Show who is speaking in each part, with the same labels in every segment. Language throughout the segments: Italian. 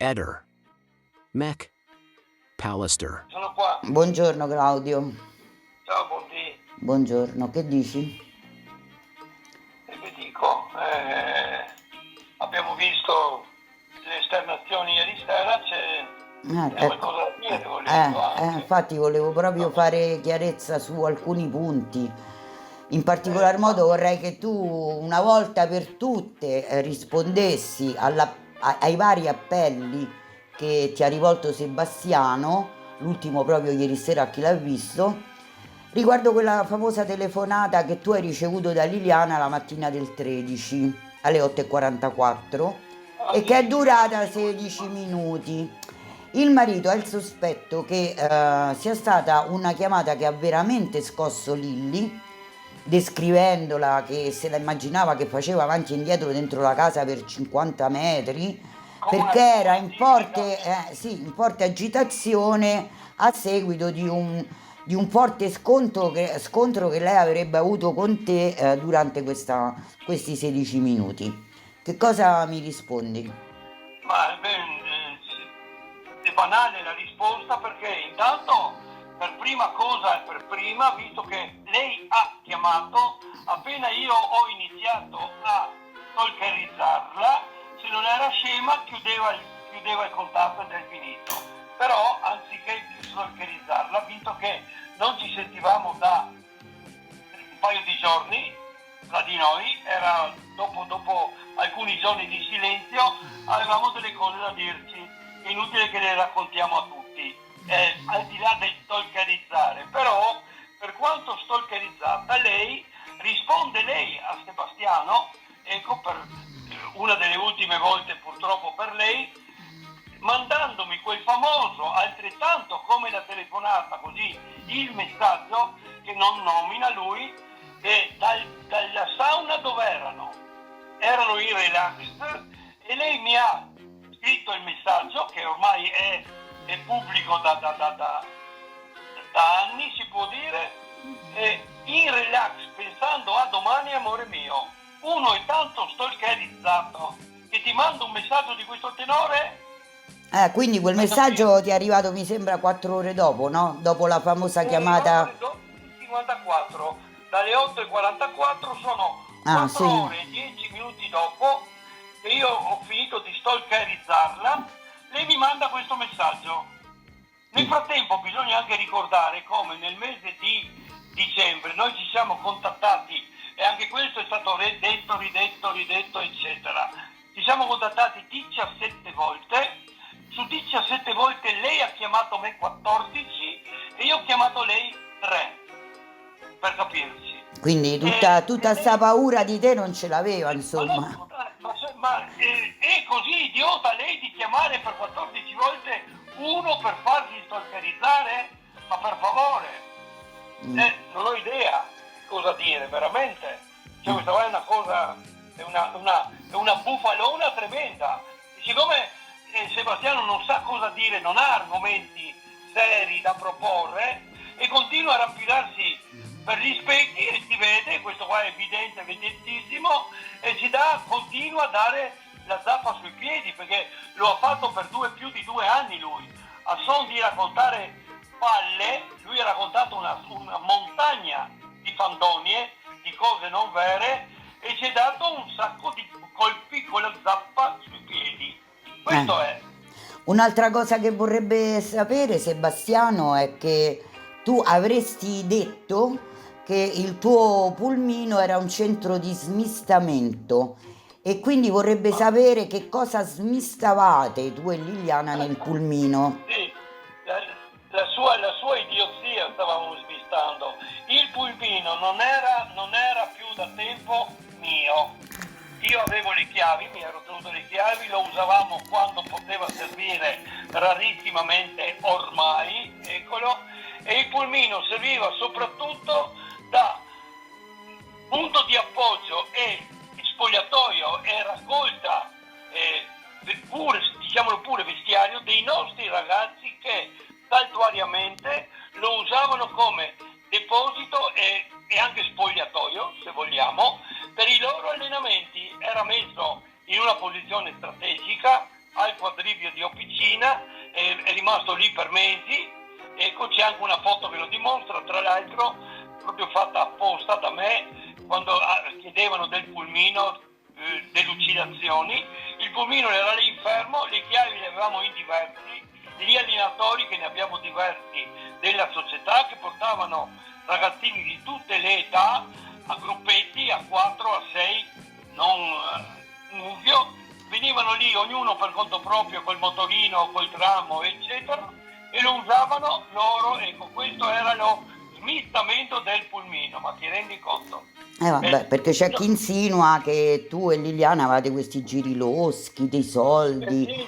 Speaker 1: Eder. Mech. Pallister.
Speaker 2: Sono qua.
Speaker 3: Buongiorno Claudio.
Speaker 2: Ciao, buondì.
Speaker 3: Buongiorno, che dici?
Speaker 2: E che dico? Abbiamo visto le esternazioni ieri sera, c'è qualcosa da dire, volevo anche.
Speaker 3: Infatti volevo proprio fare chiarezza su alcuni punti. In particolar modo vorrei che tu una volta per tutte rispondessi ai vari appelli che ti ha rivolto Sebastiano, l'ultimo proprio ieri sera a chi l'ha visto, riguardo quella famosa telefonata che tu hai ricevuto da Liliana la mattina del 13 alle 8:44 e che è durata 16 minuti. Il marito ha il sospetto che sia stata una chiamata che ha veramente scosso Lilli, descrivendola che se la immaginava che faceva avanti e indietro dentro la casa per 50 metri, perché era in forte agitazione a seguito di un forte scontro che lei avrebbe avuto con te durante questi 16 minuti. Che cosa mi rispondi?
Speaker 2: Ma è banale la risposta, perché intanto per prima cosa e per prima, visto che lei ha chiamato, appena io ho iniziato a stalkerizzarla, se non era scema chiudeva il contatto ed è finito. Però anziché stalkerizzarla, visto che non ci sentivamo da un paio di giorni, tra di noi, era dopo alcuni giorni di silenzio, avevamo delle cose da dirci, è inutile che le raccontiamo a tutti, al di là del stalkerizzare. Però per quanto stalkerizzata, lei risponde a Sebastiano, ecco, per una delle ultime volte purtroppo per lei, mandandomi quel famoso, altrettanto come la telefonata, così il messaggio che non nomina lui, e dalla sauna dove erano in relax, e lei mi ha scritto il messaggio che ormai è pubblico da anni, si può dire, in relax, pensando a domani, amore mio. Uno è tanto stalkerizzato che ti manda un messaggio di questo tenore.
Speaker 3: Quindi quel messaggio ti è arrivato, mi sembra, 4 ore dopo, no? Dopo la famosa chiamata.
Speaker 2: 54, dalle 8:44 sono 4
Speaker 3: sì.
Speaker 2: ore e 10 minuti dopo che io ho finito di stalkerizzarla, lei mi manda questo messaggio. Nel frattempo bisogna anche ricordare come nel mese di dicembre noi ci siamo contattati, e anche questo è stato ridetto, eccetera. Ci siamo contattati 17 volte, su 17 volte lei ha chiamato me 14 e io ho chiamato lei 3, per capirci.
Speaker 3: Quindi tutta sta paura di te non ce l'aveva, insomma.
Speaker 2: Ma è così idiota lei di chiamare per 14 volte uno per farsi stalkerizzare? Ma per favore, non ho idea cosa dire, veramente. Cioè, questa qua è una cosa, è una bufalona tremenda. E siccome Sebastiano non sa cosa dire, non ha argomenti seri da proporre e continua a raffilarsi per gli specchi, e si vede, questo qua è evidente, evidentissimo, e continua a dare la zappa sui piedi, perché lo ha fatto per più di 2 anni lui. A son di raccontare palle, lui ha raccontato una montagna di fandonie, di cose non vere, e ci ha dato un sacco di colpi con la zappa sui piedi. Questo è.
Speaker 3: Un'altra cosa che vorrebbe sapere Sebastiano è che tu avresti detto che il tuo pulmino era un centro di smistamento, e quindi vorrebbe sapere che cosa smistavate tu e Liliana nel pulmino.
Speaker 2: Sì, la sua idiozia stavamo smistando. Il pulmino non era più da tempo mio. Io avevo le chiavi, mi ero tenuto le chiavi, lo usavamo quando poteva servire, rarissimamente ormai, eccolo, e il pulmino serviva soprattutto da punto di appoggio e spogliatoio e raccolta, diciamolo pure, vestiario dei nostri ragazzi che saltuariamente lo usavano come deposito e anche spogliatoio, se vogliamo, per i loro allenamenti. Era messo in una posizione strategica al quadrivio di Officina, è rimasto lì per mesi. Ecco, c'è anche una foto che lo dimostra, tra l'altro proprio fatta apposta da me quando chiedevano del pulmino, delucidazioni. Il pulmino era lì fermo, le chiavi le avevamo in diversi, gli allenatori che ne abbiamo diversi della società che portavano ragazzini di tutte le età a gruppetti, a 4, a 6, non muvio, venivano lì ognuno per conto proprio col motorino, col tramo eccetera, e lo usavano loro. Ecco, questo era lo smistamento del pulmino, ma ti rendi conto?
Speaker 3: Vabbè, perché c'è chi insinua che tu e Liliana avete questi giri loschi, dei soldi.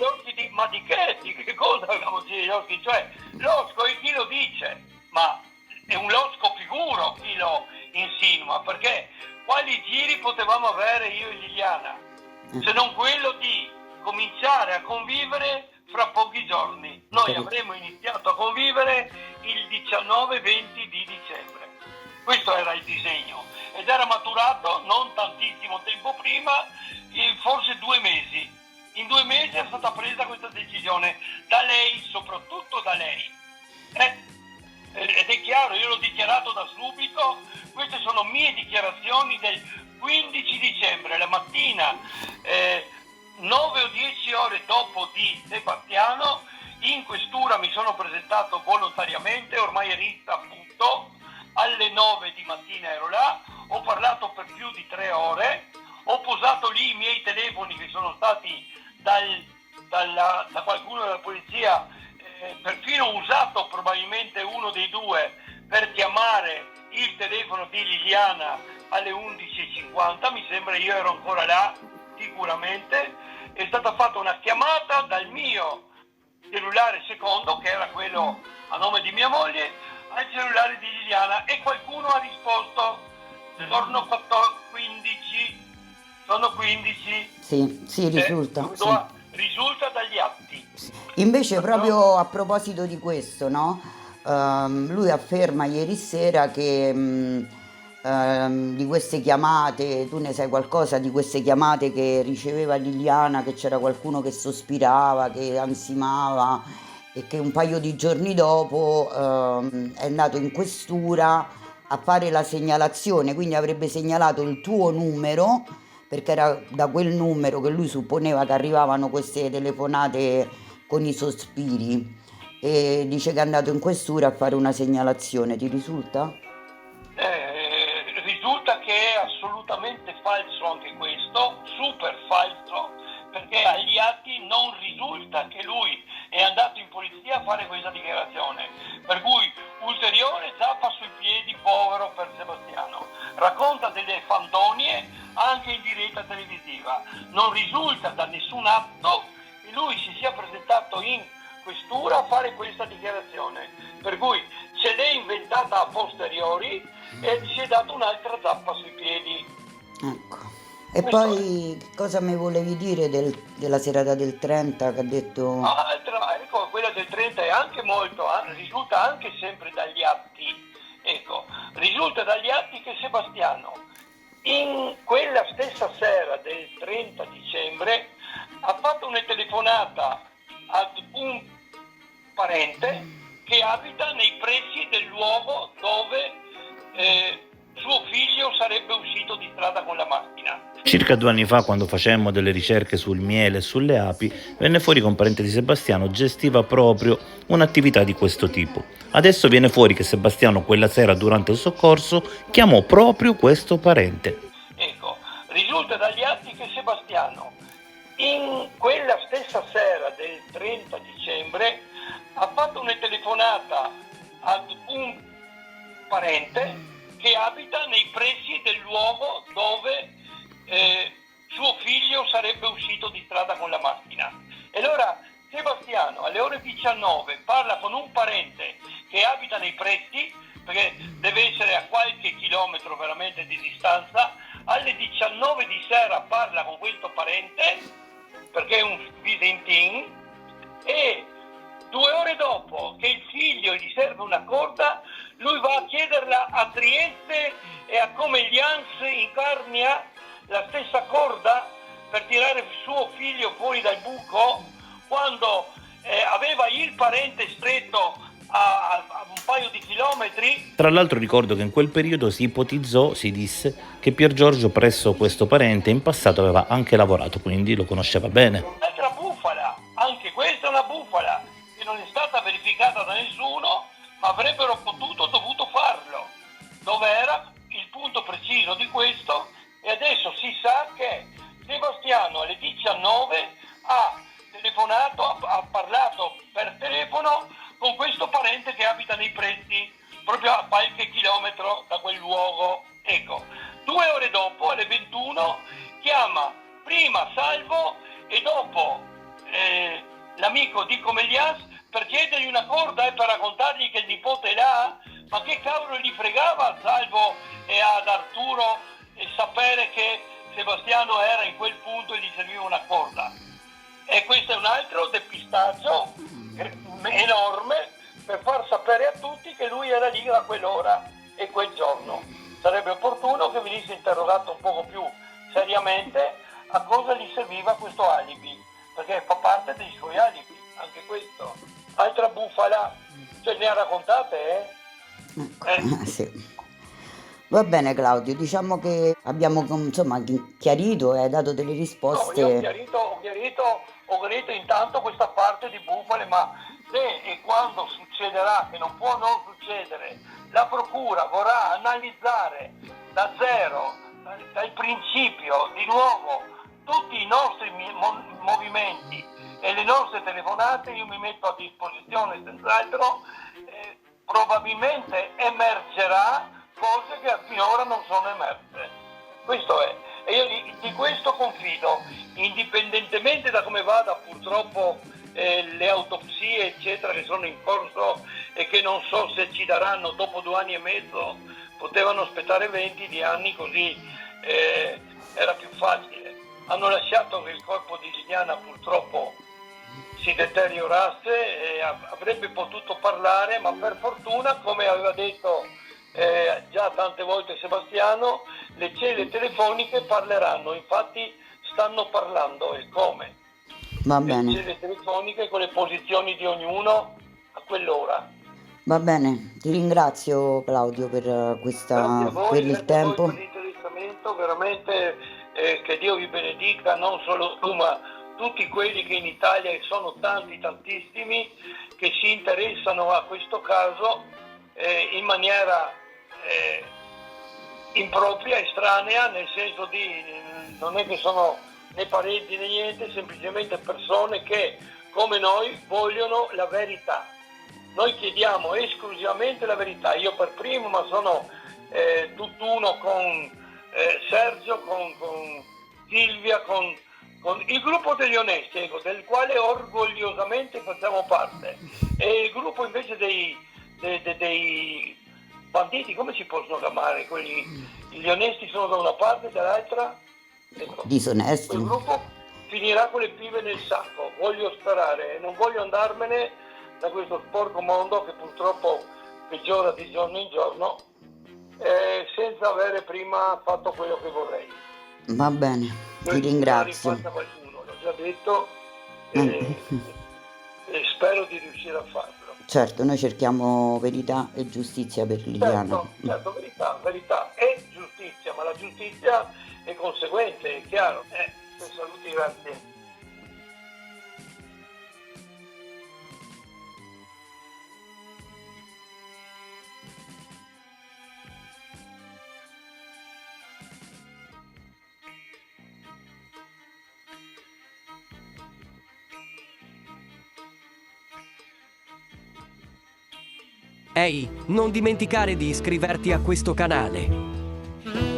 Speaker 2: Ma di che? Di che cosa avevamo giri loschi? Cioè, losco e chi lo dice? Ma è un losco figuro chi lo insinua, perché quali giri potevamo avere io e Liliana? Se non quello di cominciare a convivere fra pochi giorni. Noi avremmo iniziato a convivere il 19-20 di dicembre. Questo era il disegno ed era maturato non tantissimo tempo prima, forse 2 mesi. In 2 mesi è stata presa questa decisione da lei, soprattutto da lei. Ed è chiaro, io l'ho dichiarato da subito, queste sono mie dichiarazioni del 15 dicembre, la mattina, 9 o 10 ore dopo di Sebastiano, in questura mi sono presentato volontariamente, ormai è rissa appunto, alle 9 di mattina ero là, ho parlato per più di 3 ore, ho posato lì i miei telefoni che sono stati da qualcuno della polizia, perfino usato probabilmente uno dei due per chiamare il telefono di Liliana alle 11:50, mi sembra, io ero ancora là sicuramente. È stata fatta una chiamata dal mio cellulare secondo, che era quello a nome di mia moglie, al cellulare di Liliana, e qualcuno ha risposto: sono 15, sono 15.
Speaker 3: Sì, risulta. Sì.
Speaker 2: Risulta dagli atti.
Speaker 3: Invece proprio a proposito di questo, no? Lui afferma ieri sera che di queste chiamate, tu ne sai qualcosa di queste chiamate che riceveva Liliana, che c'era qualcuno che sospirava, che ansimava, e che un paio di giorni dopo è andato in questura a fare la segnalazione, quindi avrebbe segnalato il tuo numero, perché era da quel numero che lui supponeva che arrivavano queste telefonate con i sospiri, e dice che è andato in questura a fare una segnalazione. Ti risulta?
Speaker 2: Risulta che è assolutamente falso anche questo, super falso, perché agli atti non risulta che lui è andato in polizia a fare questa dichiarazione, per cui ulteriore zappa sui piedi, povero per Sebastiano, racconta delle fandonie anche in diretta televisiva. Non risulta da nessun atto che lui si sia presentato in questura a fare questa dichiarazione, per cui se l'è inventata a posteriori e si è dato un'altra zappa sui piedi.
Speaker 3: Ecco. E poi cosa mi volevi dire della serata del 30 che ha detto?
Speaker 2: Ecco, quella del 30 è anche molto, risulta anche sempre dagli atti. Ecco, risulta dagli atti che Sebastiano in quella stessa sera del 30 dicembre ha fatto una telefonata ad un parente che abita nei pressi del luogo dove suo figlio sarebbe uscito di strada con la macchina.
Speaker 4: Circa 2 anni fa, quando facemmo delle ricerche sul miele e sulle api, venne fuori che un parente di Sebastiano gestiva proprio un'attività di questo tipo. Adesso viene fuori che Sebastiano quella sera durante il soccorso chiamò proprio questo parente.
Speaker 2: Ecco, risulta dagli atti che Sebastiano in quella stessa sera del 30 dicembre ha fatto una telefonata ad un parente che abita nei pressi del luogo dove suo figlio sarebbe uscito di strada con la macchina. E allora Sebastiano alle ore 19 parla con un parente che abita nei pressi, perché deve essere a qualche chilometro veramente di distanza. Alle 19 di sera parla con questo parente, perché è un Visentin, e 2 ore dopo che il figlio gli serve una corda, lui va a chiederla a Trieste e a Comeglians in Carnia la stessa corda per tirare suo figlio fuori dal buco quando aveva il parente stretto a un paio di chilometri.
Speaker 4: Tra l'altro ricordo che in quel periodo si ipotizzò, si disse, che Pier Giorgio presso questo parente in passato aveva anche lavorato, quindi lo conosceva bene.
Speaker 2: Un'altra bufala, anche questa è una bufala, che non è stata verificata da nessuno, ma avrebbero potuto, dovuto farlo. Dov'era il punto preciso di questo? E adesso si sa che Sebastiano alle 19 ha telefonato, ha parlato per telefono con questo parente che abita nei pressi, proprio a qualche chilometro da quel luogo. Ecco, 2 ore dopo, alle 21, chiama prima Salvo e dopo l'amico di Comelias per chiedergli una corda e per raccontargli che il nipote è là. Ma che cavolo gli fregava a Salvo e ad Arturo sapere che Sebastiano era in quel punto e gli serviva una corda? E questo è un altro depistaggio enorme per far sapere a tutti che lui era lì a quell'ora e quel giorno. Sarebbe opportuno che venisse interrogato un poco più seriamente a cosa gli serviva questo alibi, perché fa parte dei suoi alibi, anche questo. Altra bufala, ce ne ha raccontate,
Speaker 3: Sì. Va bene Claudio, diciamo che abbiamo insomma chiarito e hai dato delle
Speaker 2: No,
Speaker 3: risposte.
Speaker 2: io ho chiarito intanto questa parte di bufale, ma se e quando succederà, che non può non succedere, la procura vorrà analizzare da zero, dal principio, di nuovo, tutti i nostri movimenti e le nostre telefonate, io mi metto a disposizione senz'altro, probabilmente emergerà cose che finora non sono emerse. Questo è. E io di questo confido, indipendentemente da come vada purtroppo le autopsie eccetera che sono in corso e che non so se ci daranno dopo 2 anni e mezzo, potevano aspettare 20 anni, così era più facile. Hanno lasciato che il corpo di Liliana purtroppo si deteriorasse e avrebbe potuto parlare, ma per fortuna, come aveva detto già tante volte Sebastiano, le celle telefoniche parleranno, infatti stanno parlando. E come?
Speaker 3: Va
Speaker 2: Le
Speaker 3: bene,
Speaker 2: celle telefoniche con le posizioni di ognuno a quell'ora.
Speaker 3: va bene, ti ringrazio Claudio per
Speaker 2: Grazie a voi,
Speaker 3: per il
Speaker 2: grazie a voi
Speaker 3: tempo.
Speaker 2: per l'interessamento, veramente che Dio vi benedica, non solo tu ma tutti quelli che in Italia, e sono tanti, tantissimi, che si interessano a questo caso in maniera impropria, estranea, nel senso di non è che sono né parenti né niente, semplicemente persone che come noi vogliono la verità. Noi chiediamo esclusivamente la verità, io per primo, ma sono tutt'uno con Sergio, con Silvia, con il gruppo degli onesti, ecco, del quale orgogliosamente facciamo parte, e il gruppo invece dei banditi, come si possono chiamare? Gli onesti sono da una parte e dall'altra, ecco.
Speaker 3: Disonesti.
Speaker 2: Quel gruppo finirà con le pive nel sacco, voglio sperare, e non voglio andarmene da questo sporco mondo che purtroppo peggiora di giorno in giorno, senza avere prima fatto quello che vorrei.
Speaker 3: Va bene, ti ringrazio.
Speaker 2: Rifaccia qualcuno, l'ho già detto, e spero di riuscire a farlo.
Speaker 3: Certo, noi cerchiamo verità e giustizia per Liliana.
Speaker 2: Certo, verità e giustizia, ma la giustizia è conseguente, è chiaro. Saluti, grazie.
Speaker 5: Ehi, non dimenticare di iscriverti a questo canale.